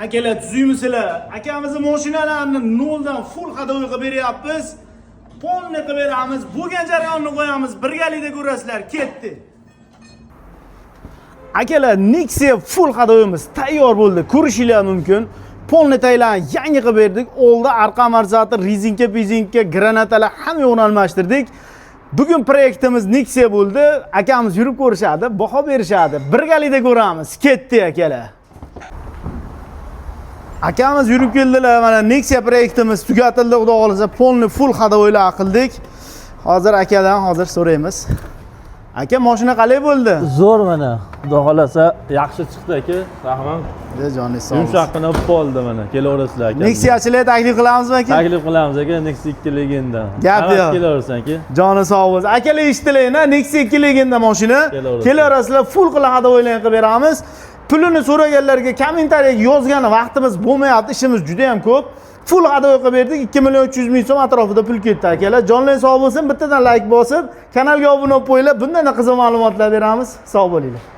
Akalar tuzuymisilar? Akamizni mashinalarini noldan full hadovoy qilib beryapmiz. Polni qilib beramiz. Bo'lgan jarayonni qo'yamiz. Birgalikda ko'rasizlar. Ketdi. Akalar, Nexia full hadovoyimiz tayyor bo'ldi. Ko'rishinglar mumkin. Polni taylarni yangi qilib berdik. Oldi arqa amortizator, rezinka, granatalar hamma almashtirdik. Bugun proyektimiz Nexia bo'ldi. Akamiz yurib ko'rishadi, baho berishadi. Birgalikda ko'ramiz. Ketdi akalar. Akamiz yurib keldilar. Mana Nexia proyektimiz tugatildi. Xudo xolasa polni full hadovoylar qildik. Hozir akadan so'raymiz. Aka, mashina qalay bo'ldi? Zo'r mana. Xudo xolasa yaxshi chiqdi aka. Rahmat. Joningiz sog' bo'lsin. Yumshoqqina bo'ldi mana. Kelaverasizlar aka. Nexiachilarga taklif qilamizmi aka? Taklif qilamiz aka, Nexia 2 legenda. Gap yo'q. Kelaversin aka. Joni sog' bo'lsin. Akalar eshitdilar-na, Nexia 2 legenda mashina. Kelaverasizlar, full qilib hadovoylarni qilib beramiz. Pulini so'raganlarga kommentariyaga yozgani vaqtimiz bo'lmayapti, ishimiz juda ham ko'p. Full hadovoy qilib berdik. 2.300.000 so'm atrofida pul ketdi akalar. Jonlaring sog' bo'lsin. Bittadan like bosib, kanalga obuna bo'lib qo'yinglar. Bunday qiziq ma'lumotlar beramiz. Sog' bo'linglar.